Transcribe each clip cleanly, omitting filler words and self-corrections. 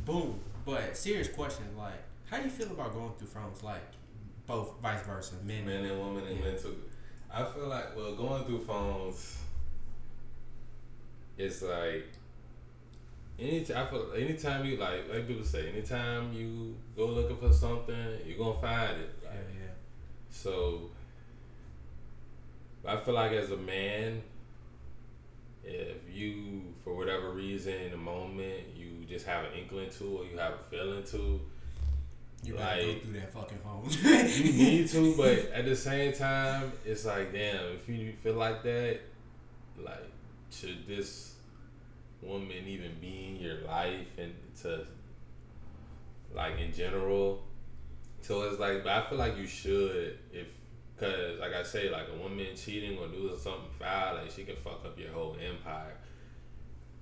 Boom. But serious question, like, how do you feel about going through phones, like, both vice versa, men and women and men too? I feel like, well, going through phones, it's like anytime you like people say, anytime you go looking for something, you're gonna find it. Like, yeah. So I feel like as a man, if you for whatever reason in the moment you just have an inkling to or you have a feeling to, you gotta go through that fucking phone. You need to, but at the same time, it's like, damn, if you feel like that, like, should this woman even be in your life and to, like, in general? So it's like, but I feel like you should, cause like I say, like, a woman cheating or doing something foul, like, she can fuck up your whole empire.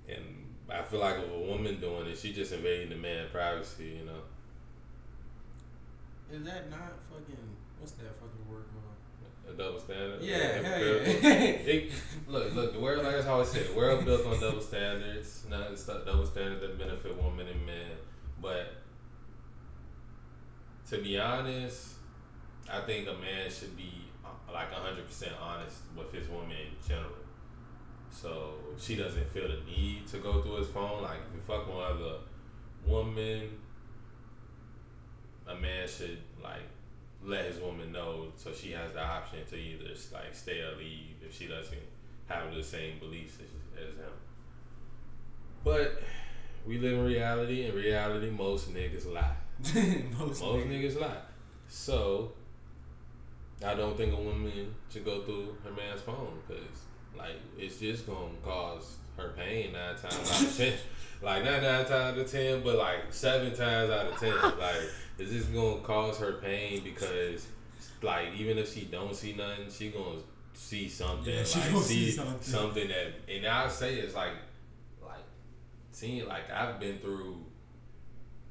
And I feel like if a woman doing it, she just invading the man's privacy, you know. Is that not fucking, what's that fucking word called? A double standard? Yeah, hell yeah. Look, the world, like I always say, the world built on double standards. Now it's double standards that benefit women and men. But to be honest, I think a man should be like 100% honest with his woman in general. So she doesn't feel the need to go through his phone. Like, if you fuck one other woman, a man should, like, let his woman know so she has the option to either, like, stay or leave if she doesn't have the same beliefs as him. But we live in reality. In reality, most niggas lie. most niggas lie. So I don't think a woman should go through her man's phone because, like, it's just gonna cause her pain 9 times out of 10. Like, not 9 times out of 10, but like 7 times out of 10. Like, it's just gonna cause her pain because, like, even if she don't see nothing, she gonna see something. Yeah, she like, gonna see something that, and I say it's like seeing, like, I've been through,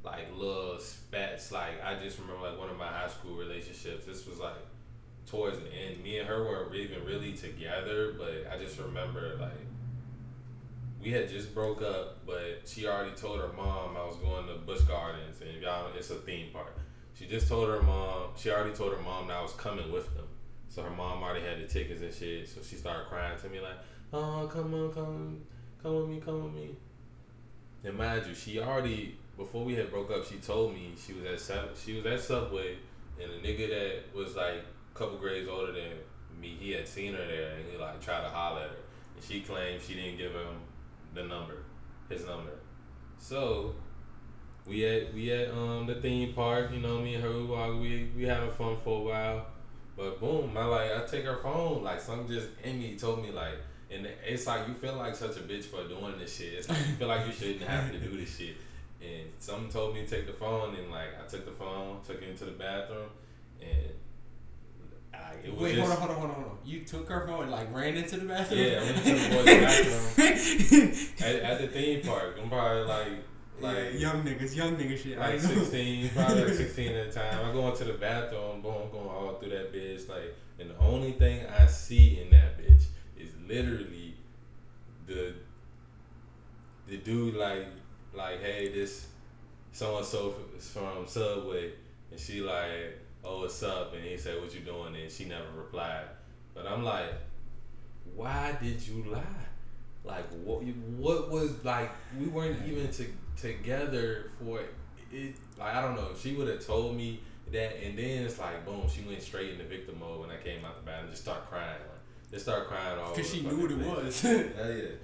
like, little spats. Like, I just remember, like, one of my high school relationships. This was like towards the end. Me and her weren't even really together, but I just remember, like, we had just broke up, but she already told her mom I was going to Busch Gardens, and y'all, it's a theme park. She already told her mom that I was coming with them. So her mom already had the tickets and shit. So she started crying to me like, "Oh, come with me." And mind you, she already, before we had broke up, she told me she was at Subway, and the nigga that was like a couple grades older than me, he had seen her there, and he, like, tried to holler at her, and she claimed she didn't give him his number. So we at the theme park, you know, me and her, we having fun for a while, but boom, I take her phone, like, something just in me told me, like, and it's like you feel like such a bitch for doing this shit. It's like you feel like you shouldn't have to do this shit. And something told me to take the phone, and, like, I took the phone, took it into the bathroom, and it was hold on. You took her phone and, like, ran into the bathroom? Yeah, I went into the boys' bathroom at the theme park. I'm probably like young nigga shit. Like 16, probably like 16 at the time. I go into the bathroom, boom, I'm going all through that bitch, like, and the only thing I see in that bitch is literally the dude like, hey, this so and so from Subway, and she like, "Oh, what's up?" And he said, "What you doing?" And she never replied. But I'm like, why did you lie? Like, what was, like, we weren't even together for it. Like, I don't know. If she would have told me that, and then it's like, boom, she went straight into victim mode when I came out the bathroom and just started crying. Like, just started crying all over. Because she knew what it was. Hell yeah.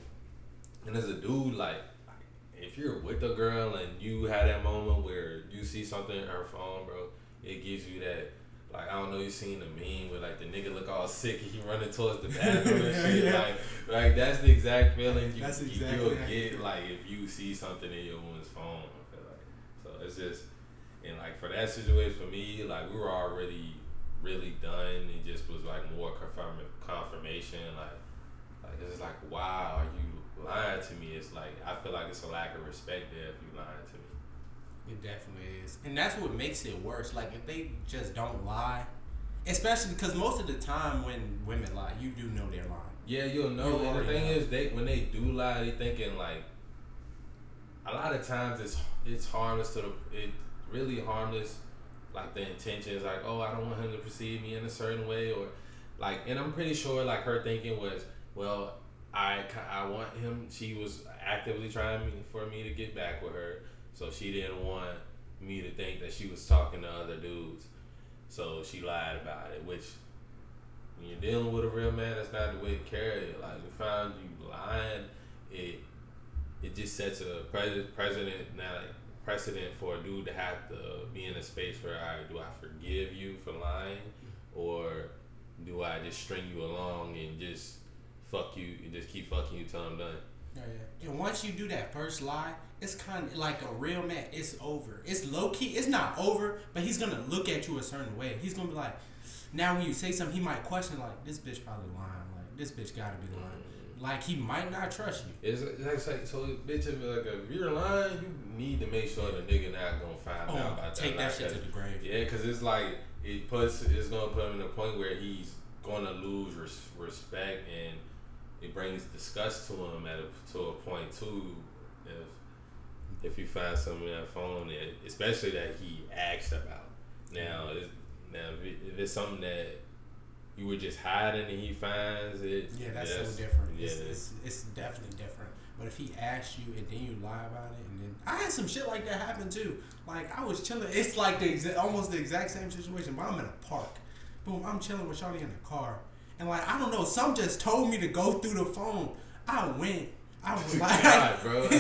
And as a dude, like, if you're with a girl and you have that moment where you see something in her phone, bro, it gives you that, like, I don't know, you seen the meme where, like, the nigga look all sick and he running towards the bathroom and shit. Yeah. Like that's the exact feeling you'll right. get, like, if you see something in your woman's phone. I feel like. So it's just, and, like, for that situation for me, like, we were already really done. It just was, like, more confirmation. Like it's just like, wow, are you lying to me? It's like, I feel like it's a lack of respect there if you lying to me. It definitely is. And that's what makes it worse. Like, if they just don't lie, especially because most of the time when women lie, you do know they're lying. Yeah, you'll know. And the thing is, when they do lie, they thinking, like, a lot of times it's harmless to the it really harmless. Like the intention is like, oh, I don't want him to perceive me in a certain way, or like, and I'm pretty sure like her thinking was, well, I want him. She was actively trying for me to get back with her, so she didn't want me to think that she was talking to other dudes, so she lied about it. Which, when you're dealing with a real man, that's not the way to carry it. Like, we found you lying, it just sets a precedent for a dude to have to be in a space where, all right, do I forgive you for lying, or do I just string you along and just fuck you and just keep fucking you till I'm done? Yeah. And once you do that first lie, it's kind of like a real man. It's over. It's low key. It's not over, but he's gonna look at you a certain way. He's gonna be like, now when you say something, he might question like, this bitch probably lying. Like, this bitch gotta be lying. Like, he might not trust you. It's like, so bitch, if you're lying, you need to make sure the nigga not gonna find out about that. Take that shit to the grave. Yeah, because it's like it's gonna put him in a point where he's gonna lose respect, and it brings disgust to him to a point too. If you find something on that phone, especially that he asked about. Now, if it's something that you were just hiding and he finds it. Yeah, that's so different. Yeah, it's definitely different. But if he asks you and then you lie about it, and then I had some shit like that happen too. Like, I was chilling. It's like almost the exact same situation, but I'm in a park. Boom, I'm chilling with Shawty in the car, and like, I don't know, some just told me to go through the phone. I went. I was like, God, bro. I be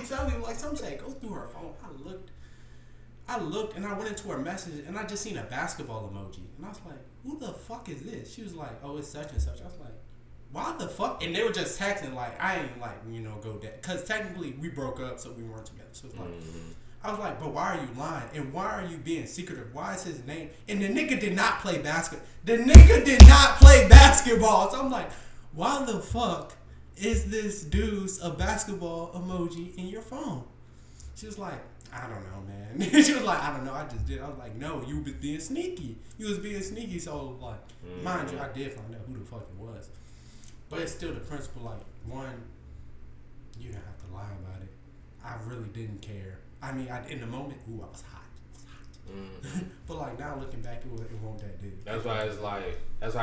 telling you, like, some say go through her phone. I looked and I went into her message and I just seen a basketball emoji, and I was like, who the fuck is this? She was like, oh, it's such and such. I was like, why the fuck? And they were just texting, like, I ain't like, go that, because technically we broke up, so we weren't together. So it's like, I was like, but why are you lying? And why are you being secretive? Why is his name? And the nigga did not play basketball. So I'm like, why the fuck is this dude's a basketball emoji in your phone? She was like, I don't know, man. She was like, I don't know, I just did. I was like, no, you was being sneaky. So, like, mind you, I did find out who the fuck it was. But it's still the principle, like, one, you don't have to lie about it. I really didn't care. I mean, in the moment, I was hot. But, like, now looking back, it won't that deep. That's why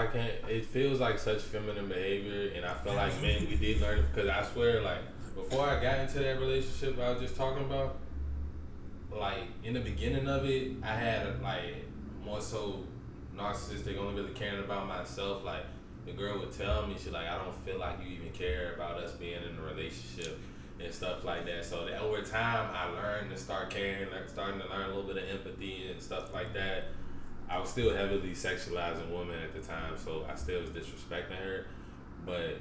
I can't, it feels like such feminine behavior, and I feel like, man, we did learn it, because I swear, like, before I got into that relationship I was just talking about, like, in the beginning of it, I had, like, more so narcissistic, only really caring about myself. Like, the girl would tell me, she like, I don't feel like you even care about us being in a relationship and stuff like that. So that over time, I learned to start caring, like, starting to learn a little bit of empathy and stuff like that. I was still heavily sexualizing women at the time, so I still was disrespecting her. But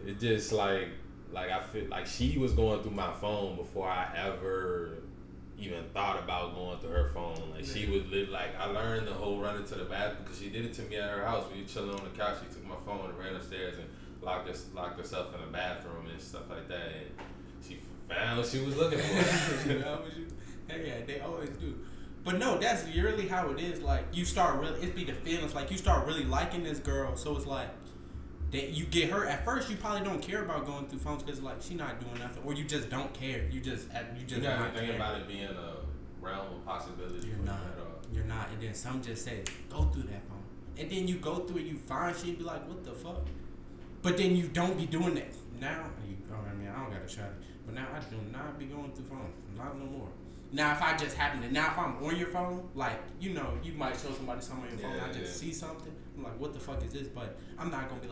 it just, like I feel like she was going through my phone before I ever even thought about going through her phone. Like, she would live, like, I learned the whole running to the bathroom because she did it to me at her house. We were chilling on the couch. She took my phone and ran upstairs and locked herself in the bathroom and stuff like that. And she found what she was looking for. Yeah, they always do. But no, that's really how it is. Like, you start really, it be the feelings. Like, you start really liking this girl, so it's like, that you get her. At first, you probably don't care about going through phones because, like, she not doing nothing, or you just don't care. You just You're not thinking about it being a realm of possibility. You're not. And then some just say, go through that phone, and then you go through it, you find shit, be like, what the fuck? But then you don't be doing that now. I don't gotta try it, but now I do not be going through phones, not no more. Now, if I just happen to, if I'm on your phone, like, you might show somebody something on your phone, I just see something, I'm like, what the fuck is this? But I'm not gonna be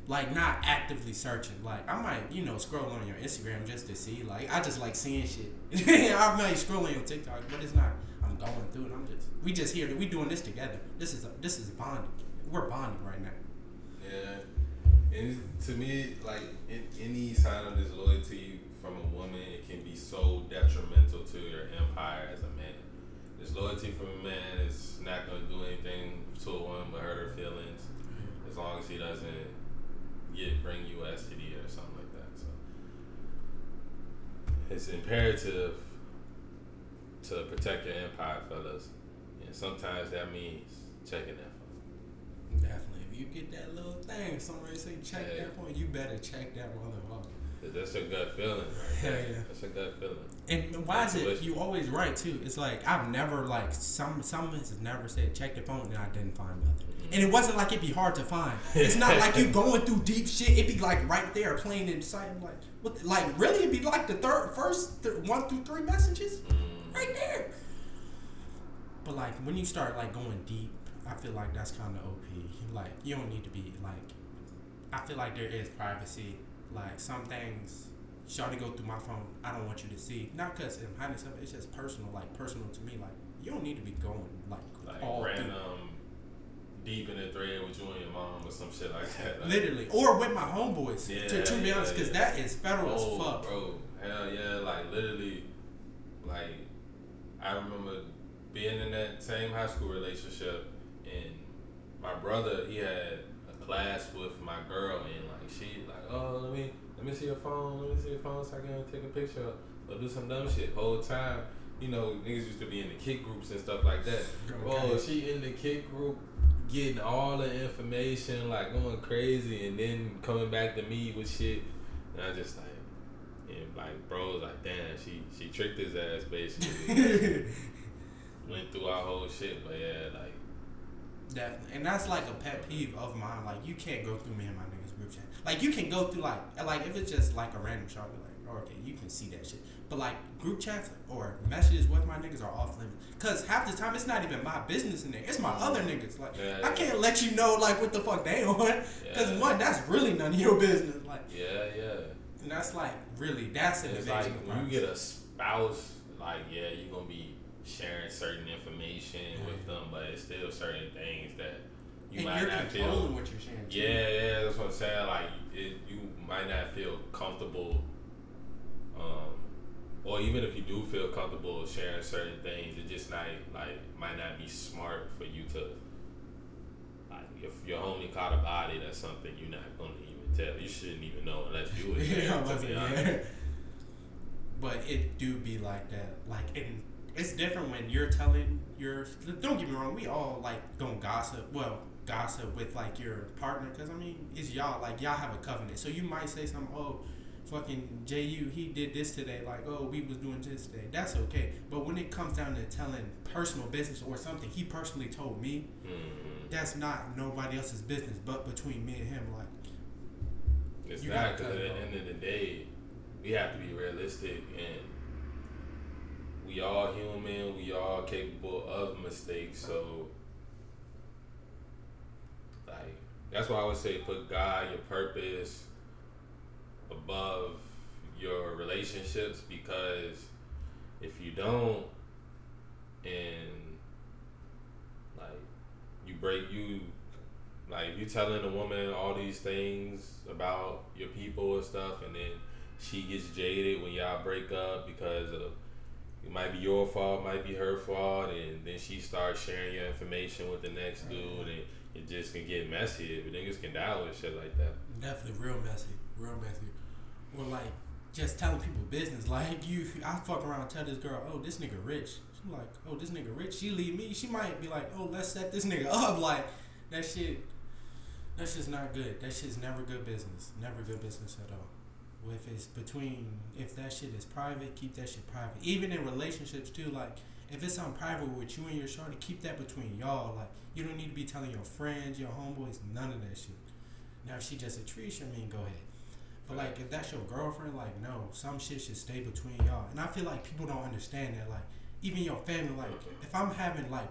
like not actively searching. Like, I might, scroll on your Instagram just to see, like, I just like seeing shit. I might scroll on your TikTok, but it's not, I'm going through it, we just here, we doing this together. This is bonding. We're bonding right now. Yeah, and to me, like, any sign of disloyalty from a woman, it can be so detrimental to your empire as a man. Disloyalty from a man is not going to do anything to a woman but hurt her feelings, as long as he doesn't bring you a STD or something like that. So it's imperative to protect your empire, fellas, and sometimes that means checking that phone. Definitely. If you get that little thing, somebody say check that phone, you better check that motherfucker. That's a gut feeling. Hell yeah. That's a gut feeling. And why is it you always right too? It's like I've never like some has never said check the phone and I didn't find nothing. Mm-hmm. And it wasn't like it'd be hard to find. It's not like you going through deep shit. It'd be like right there playing in sight. I'm like what? Like really? It'd be like the first 1 through 3 messages right there. But like when you start like going deep, I feel like that's kind of OP. Like you don't need to be like. I feel like there is privacy. Like some things. Shawty go through my phone. I don't want you to see. Not because I'm hiding stuff. It's just personal. Like personal to me. Like you don't need to be going like all random deep in the thread with you and your mom or some shit like that. Like, literally, or with my homeboys. Yeah, to be honest, because that is federal as fuck, bro. Hell yeah, like literally, like I remember being in that same high school relationship, and my brother he had a class with my girl, and like she like let me see your phone. Let me see your phone so I can take a picture or do some dumb shit. Whole time, you know, niggas used to be in the kick groups and stuff like that. Okay. Oh, she in the kick group getting all the information, like going crazy, and then coming back to me with shit. And I just like, and like, bro was like, damn, she tricked his ass basically. Went through our whole shit, but yeah, like. Definitely. And that's like a pet peeve of mine. Like, you can't go through me and my niggas group chat. Like, you can go through, like if it's just like a random shot, like, oh, okay, you can see that shit. But, like, group chats or messages with my niggas are off limits. Because half the time, it's not even my business in there. It's my other niggas. Like, I can't let you know, like, what the fuck they on. Because, one, that's really none of your business. Like, and that's, like, really, that's an invasion. Like, when you get a spouse, like, yeah, you're going to be sharing certain information with them, but it's still certain things that you might not feel. What you're sharing. Yeah, that's what I'm saying. Like you might not feel comfortable, or even if you do feel comfortable sharing certain things, it just might not be smart for you to. Like if your homie caught a body, that's something you're not gonna even tell. You shouldn't even know unless you was there. To be honest. But it do be like that, like in. It's different when you're telling your. Don't get me wrong. We all like don't gossip. Well, gossip with like your partner, because I mean it's y'all. Like y'all have a covenant, so you might say something. Oh, fucking JaayUu, he did this today. Like we was doing this today. That's okay. But when it comes down to telling personal business or something he personally told me, that's not nobody else's business but between me and him. Like it's not, because at the end of the day, we have to be realistic and. We all human, we all capable of mistakes, so like that's why I would say put God, your purpose above your relationships, because if you don't and like if you telling a woman all these things about your people and stuff, and then she gets jaded when y'all break up because of it might be your fault, might be her fault, and then she starts sharing your information with the next dude, and it just can get messy. But niggas can die with shit like that. Definitely real messy. Or like just telling people business. Like I fuck around and tell this girl, oh, this nigga rich. She like, oh, this nigga rich. She leave me. She might be like, oh, let's set this nigga up. Like that shit. That's just not good. That shit's never good business. Never good business at all. If that shit is private, keep that shit private. Even in relationships too, like if it's something private with you and your shorty, keep that between y'all. Like you don't need to be telling your friends, your homeboys, none of that shit. Now if she just a tree, I mean, go ahead. But like if that's your girlfriend, like no, some shit should stay between y'all. And I feel like people don't understand that. Like even your family, like if I'm having like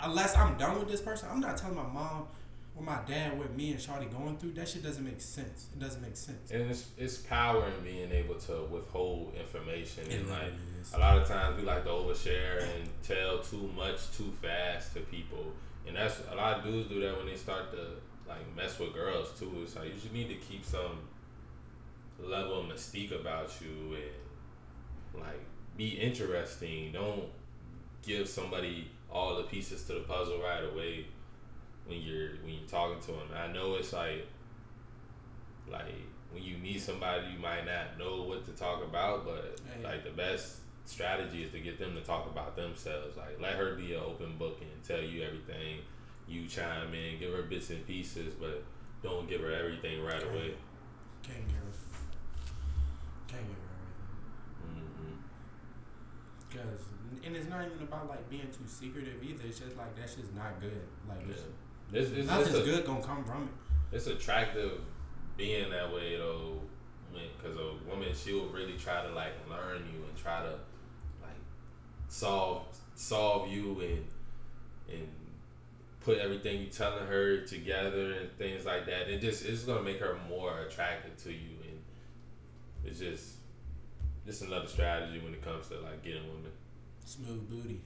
unless I'm done with this person, I'm not telling my mom or my dad what me and Shawty going through. That shit doesn't make sense. It doesn't make sense. And it's power in being able to withhold information. And like a lot of times we like to overshare and tell too much too fast to people. And that's a lot of dudes do that when they start to like mess with girls too. It's like you should need to keep some level of mystique about you and like be interesting. Don't give somebody all the pieces to the puzzle right away. When you're talking to them, I know it's like when you meet somebody, you might not know what to talk about, but like the best strategy is to get them to talk about themselves. Like let her be an open book and tell you everything. You chime in, give her bits and pieces, but don't give her everything right away. Can't give her. Can't give her everything. Cause, and it's not even about like being too secretive either. It's just like that's just not good. Like nothing's good gonna come from it. It's attractive being that way though, because a woman, she'll really try to like learn you and try to like solve you and put everything you telling her together and things like that. It's gonna make her more attracted to you, and it's just another strategy when it comes to like getting women. Smooth booty.